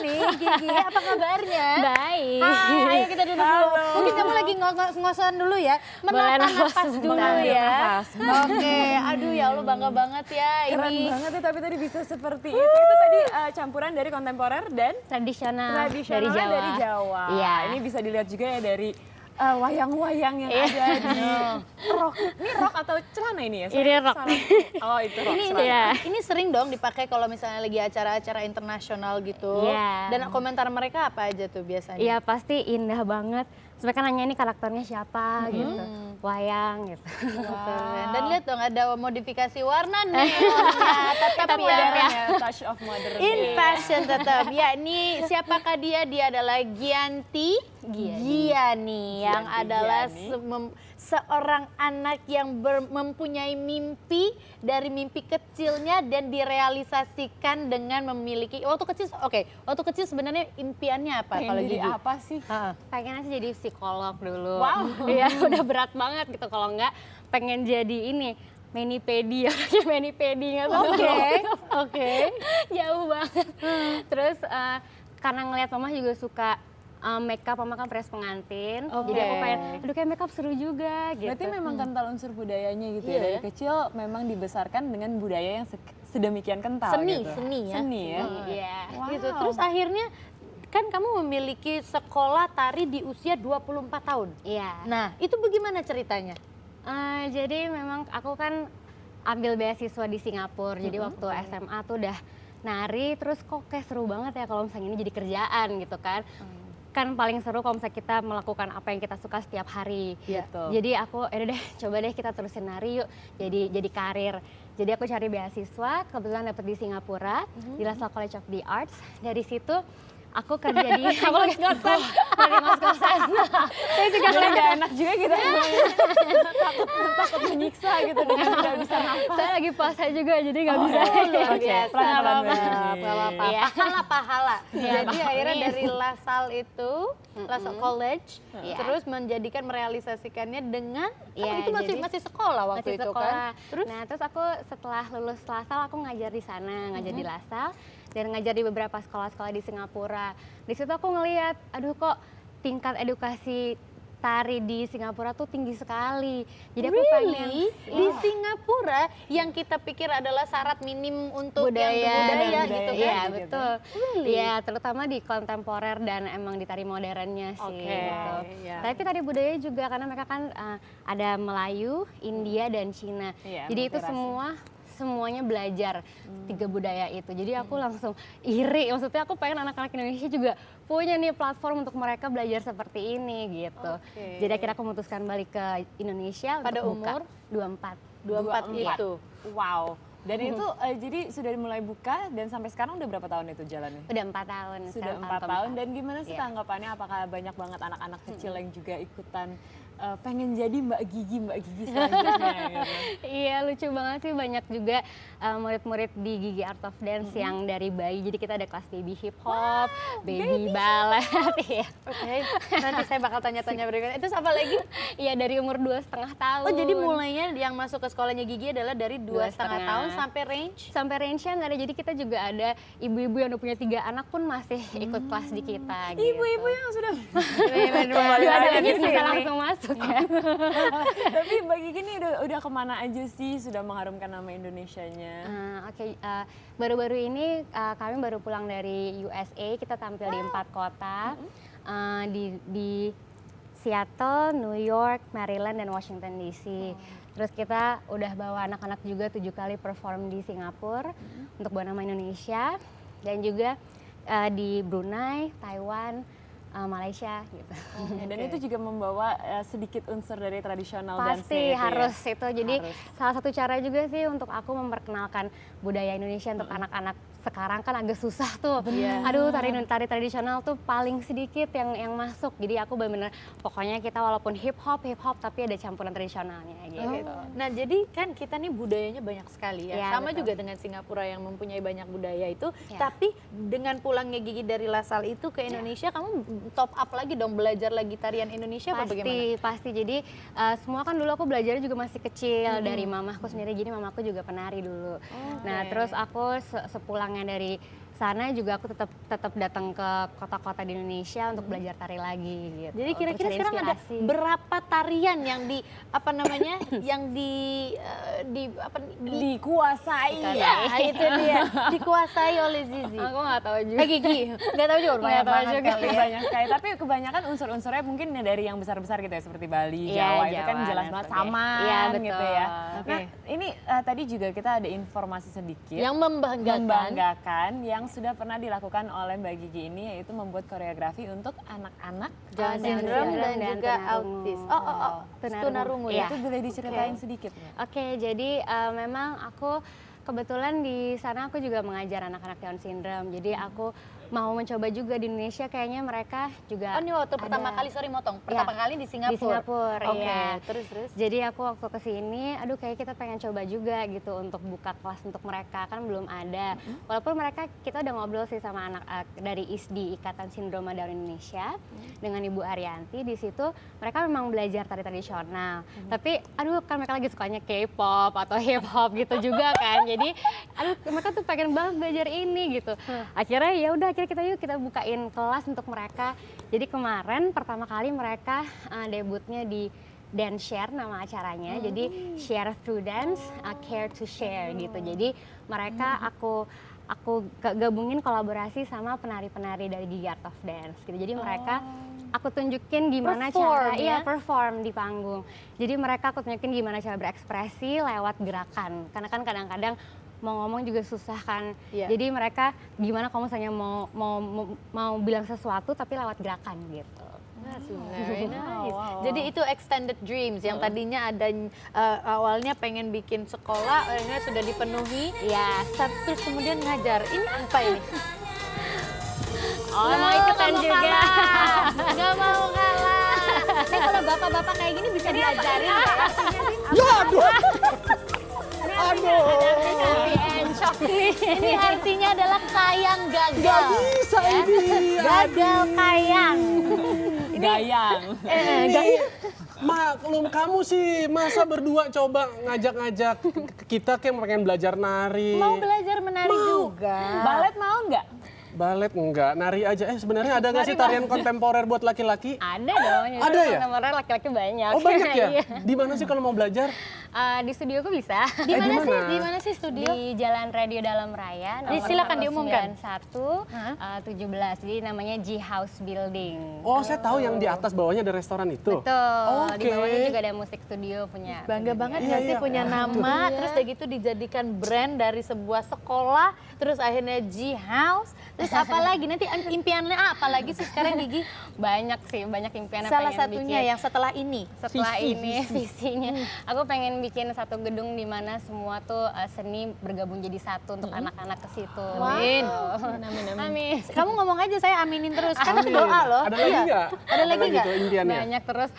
morning, Gigi. Apa kabarnya? Baik. Hai, ayo kita duduk dulu. Mungkin kamu lagi ngos-ngosan dulu ya. Boleh Menata nafas nafas dulu sebentar. ya. Nafas. Oke, aduh ya Allah bangga banget ya Keren ini. banget ya, tapi tadi bisa seperti itu. Itu tadi campuran dari kontemporer dan Tradisional tradisionalnya dari Jawa. Iya. Ini bisa dilihat juga ya dari wayang-wayang yang ada di rok. Ini rok atau celana ini ya? Ini rok. Oh itu rok. Ini, celana. Iya. ini sering dong dipakai kalau misalnya lagi acara-acara internasional gitu. Iya. Dan komentar mereka apa aja tuh biasanya? Iya pasti indah banget. Terus mereka nanya ini karakternya siapa gitu, wayang gitu. Keren. Dan lihat dong ada modifikasi warna neonnya, tetap Modern ya. ya, touch of modern. In fashion tetap. Ya, ini siapakah dia? Dia adalah Gianti Giani yang Gianti adalah Giani. seorang anak yang mempunyai mimpi dari mimpi kecilnya dan direalisasikan dengan memiliki waktu kecil sebenarnya impiannya apa kalau Pengen jadi Gigi? apa sih? Heeh. Pengennya sih jadi psikolog dulu. Wow. Iya udah berat banget gitu kalau enggak pengen jadi ini. Manipedi ya, manipedi nggak tahu. Oke. Jauh banget. Terus karena ngelihat mama juga suka makeup, mama kan press pengantin. Oke. Jadi aku pengen, aduh kayak makeup seru juga gitu. Berarti memang kental unsur budayanya gitu Iya ya. Dari ya. kecil memang dibesarkan dengan budaya yang sedemikian kental Seni, gitu. seni ya. Seni ya. Iya. Wow. Gitu. Terus akhirnya kan kamu memiliki sekolah tari di usia 24 tahun. Iya. Nah, itu bagaimana ceritanya? Jadi memang aku kan ambil beasiswa di Singapura. Jadi waktu SMA tuh udah nari, terus kok kayak seru banget ya kalau misalnya ini jadi kerjaan gitu kan. Kan paling seru kalau misalnya kita melakukan apa yang kita suka setiap hari. Iya. Betul. Jadi aku, deh coba deh kita terusin nari yuk, jadi karir. Jadi aku cari beasiswa, kebetulan dapet di Singapura, di Lasalle College of the Arts. Dari situ aku kerja di, aku lagi ngos-ngosan, lagi ngos-ngosan. Saya juga ngeliat gak enak juga gitu. takut menyiksa gitu dengan tidak bisa nafas. Saya lagi puasa juga, jadi nggak bisa. Luar Oke, biasa. pelan-pelan Nggak begini. apa-apa. Iya. Pahala. Iya, Jadi akhirnya amin. dari Lasalle itu, Lasalle College, Iya. terus menjadikan merealisasikannya dengan, Iya, itu masih jadi- masih sekolah waktu Masih itu sekolah. kan? Terus? Nah terus aku setelah lulus Lasalle aku ngajar di sana, ngajar di Lasalle dan ngajar di beberapa sekolah-sekolah di Singapura. Di situ aku ngelihat, aduh kok tingkat edukasi tari di Singapura tuh tinggi sekali. Jadi aku pengen Di Singapura yang kita pikir adalah syarat minim untuk budaya, yang budaya dan gitu kan? Iya gitu. betul. Really? Iya terutama di kontemporer dan emang di tari modernnya sih. Oke, Gitu. iya. Tapi tari budaya juga karena mereka kan ada Melayu, India dan Cina. Iya, Jadi itu multirasi. semuanya belajar tiga budaya itu. Jadi aku langsung iri. Maksudnya aku pengen anak-anak Indonesia juga punya nih platform untuk mereka belajar seperti ini gitu. Oke. Jadi akhirnya aku memutuskan balik ke Indonesia Pada untuk buka. umur? 24. 24 itu. Wow. Dan itu jadi sudah mulai buka dan sampai sekarang udah berapa tahun itu jalannya? Udah 4 tahun. Sudah sekarang 4 tahun. keempat. Dan gimana sih Iya. tanggapannya? Apakah banyak banget anak-anak kecil yang juga ikutan pengen jadi Mbak Gigi selanjutnya gitu? Iya lucu banget sih, banyak juga murid-murid di Gigi Art of Dance yang dari bayi. Jadi kita ada kelas baby hip hop, baby ballet. Iya. Oke, nanti saya bakal tanya-tanya berikutnya. Itu apa lagi? Iya dari umur 2,5 tahun. Oh, jadi mulainya yang masuk ke sekolahnya Gigi adalah dari 2,5 tahun sampai range? sampai range-nya nggak ada. Jadi kita juga ada ibu-ibu yang udah punya 3 anak pun masih ikut kelas di kita. Ibu-ibu yang sudah Kembali ada lagi lagi ke bisa sini. langsung masuk ya. Tapi Mbak Gigi ini udah kemana aja sih sudah mengharumkan nama Indonesianya? Oke, baru-baru ini kami baru pulang dari USA, kita tampil di 4 kota, di Seattle, New York, Maryland, dan Washington DC. Terus kita udah bawa anak-anak juga 7 kali perform di Singapura untuk bawa nama Indonesia, dan juga di Brunei, Taiwan, Malaysia gitu. Dan itu juga membawa sedikit unsur dari tradisional dance-nya Pasti itu ya? harus itu. Jadi Harus. salah satu cara juga sih untuk aku memperkenalkan budaya Indonesia untuk anak-anak sekarang kan agak susah tuh. Aduh tari tradisional tuh paling sedikit yang masuk. Jadi aku benar-benar pokoknya kita walaupun hip hop tapi ada campuran tradisionalnya gitu. Nah, jadi kan kita nih budayanya banyak sekali ya. Iya, Sama betul. juga dengan Singapura yang mempunyai banyak budaya itu. Iya. Tapi dengan pulangnya Gigi dari Lasalle itu ke Indonesia, kamu top up lagi dong, belajar lagi tarian Indonesia apa bagaimana? Pasti. Jadi semua kan dulu aku belajarnya juga masih kecil dari mamahku sendiri. Jadi mamaku juga penari dulu. Nah terus aku sepulangnya dari sana juga aku tetap datang ke kota-kota di Indonesia untuk belajar tari lagi gitu. Jadi untuk kira-kira cari sekarang ada inspirasi. berapa tarian yang di apa namanya yang Dikuasai. ya itu dia dikuasai oleh Zizi. Aku nggak tahu juga. Gigi nggak tahu juga banyak Nggak tahu banget juga. kali ya. Banyak sekali, tapi kebanyakan unsur-unsurnya mungkin dari yang besar-besar gitu ya, seperti Bali, Iya, Jawa, itu kan Jawa jelas dan banget sebagainya. saman Iya, gitu ya. betul. Nah ini tadi juga kita ada informasi sedikit Yang membanggakan. membanggakan yang sudah pernah dilakukan oleh Mbak Gigi ini, yaitu membuat koreografi untuk anak-anak Down Down syndrome dan syndrome dan juga tunarungu. autis. Oh, tunarungu ya. Itu boleh diceritain sedikit nggak? Oke, jadi memang aku kebetulan di sana aku juga mengajar anak-anak Down syndrome. Jadi aku mau mencoba juga di Indonesia, kayaknya mereka juga Oh ini waktu pertama ada. kali, sorry motong, pertama kali di Singapura. Di Singapura, Oke, iya. terus. Jadi aku waktu kesini, aduh kayak kita pengen coba juga gitu untuk buka kelas untuk mereka, kan belum ada. Walaupun mereka, kita udah ngobrol sih sama anak dari ISDI, Ikatan Sindroma Down Indonesia, dengan Ibu Arianti. Di situ mereka memang belajar tari tradisional. Tapi aduh kan mereka lagi sukanya K-pop atau hip hop gitu juga kan. Jadi aduh mereka tuh pengen banget belajar ini gitu. Akhirnya ya udah, kita bukain kelas untuk mereka. Jadi kemarin pertama kali mereka debutnya di Dance Share nama acaranya. Jadi Share Through Dance, Care to Share gitu. Jadi mereka aku gabungin kolaborasi sama penari-penari dari Gigi Art of Dance gitu. Jadi mereka aku tunjukin gimana Perform, cara ya? perform di panggung. Jadi mereka aku tunjukin gimana cara berekspresi lewat gerakan. Karena kan kadang-kadang mau ngomong juga susah kan. Iya. Jadi mereka gimana kalau misalnya mau bilang sesuatu tapi lewat gerakan gitu. Very nice. Wow. Jadi itu extended dreams yang tadinya ada awalnya pengen bikin sekolah, akhirnya sudah dipenuhi. Iya. Terus kemudian ngajar. Ini apa ini? Oh, mau ikutan juga. Gak mau kalah. Ini kalau bapak-bapak kayak gini bisa diajarin nggak ya? Ya aduh. Aduh. Happy and shock nih. Ini artinya adalah kayang gagal. Gak bisa ini. Gagal kayang. Gayang. Ini maklum kamu sih, masa berdua coba ngajak-ngajak kita kayak pengen belajar nari. Mau belajar menari Mau. juga. Balet mau nggak? Balet enggak, nari aja. Sebenarnya ada nggak sih tarian kontemporer buat laki-laki? Ada dong. Ada ya? Nomornya laki-laki banyak. Oh banyak ya? Iya. Di mana sih kalau mau belajar? Di studioku bisa. Di di mana sih? mana? Di mana sih studio? Di Jalan Radio Dalam Raya. Nomor Silakan diumumkan. 17. Jadi namanya G House Building. Oh saya tahu yang di atas bawahnya ada restoran itu. Betul. Di Oke. bawahnya juga ada musik studio punya. Bangga banget Iya, nggak sih iya. punya nama, terus udah gitu dijadikan brand dari sebuah sekolah, terus akhirnya G House, terus apa lagi nanti impiannya apa lagi sih sekarang Gigi? Banyak sih, banyak impian yang Salah pengen satunya bikin. yang setelah ini. Setelah ini visinya, aku pengen bikin satu gedung di mana semua tuh seni bergabung jadi satu untuk anak-anak ke situ. Amin. Amin. Kamu ngomong aja, saya aminin terus. Kan Amin. doa loh. Ada lagi Iya. nggak? Ada lagi nggak? tuh impiannya? Banyak terus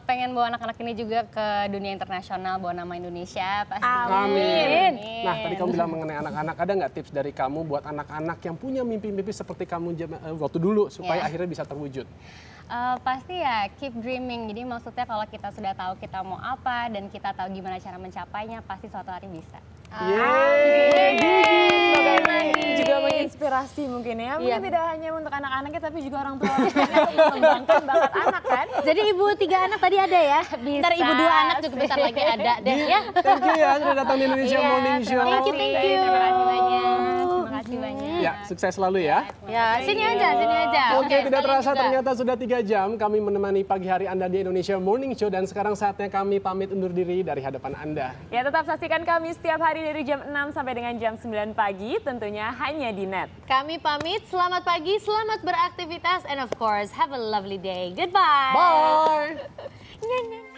pengen bawa anak-anak ini juga ke dunia internasional, bawa nama Indonesia pasti. Amin. Nah tadi kamu bilang mengenai anak-anak, ada nggak tips dari kamu buat anak-anak yang punya mimpi-mimpi seperti kamu waktu dulu supaya Ya. akhirnya bisa terwujud? Pasti ya keep dreaming. Jadi maksudnya kalau kita sudah tahu kita mau apa dan kita tahu gimana cara mencapainya, pasti suatu hari bisa. Semoga juga menginspirasi mungkin ya. Mungkin tidak hanya untuk anak-anaknya tapi juga orang tua untuk mengembangkan bakat anak kan. Jadi ibu 3 anak tadi ada ya? Ntar ibu 2 anak juga bentar lagi ada deh ya. Thank you ya sudah datang di Indonesia Iya, Morning Show. Thank you, thank you. Terima kasih banyak. Terima kasih banyak. Ya, sukses selalu ya. Ya, sini aja, sini aja. Oke, tidak sekalian terasa juga. ternyata sudah 3 jam kami menemani pagi hari Anda di Indonesia Morning Show dan sekarang saatnya kami pamit undur diri dari hadapan Anda. Ya tetap saksikan kami setiap hari dari jam 6 sampai dengan jam 9 pagi tentunya hanya di NET. Kami pamit, selamat pagi, selamat beraktivitas, and of course, have a lovely day. Goodbye. Bye. Nyanyi.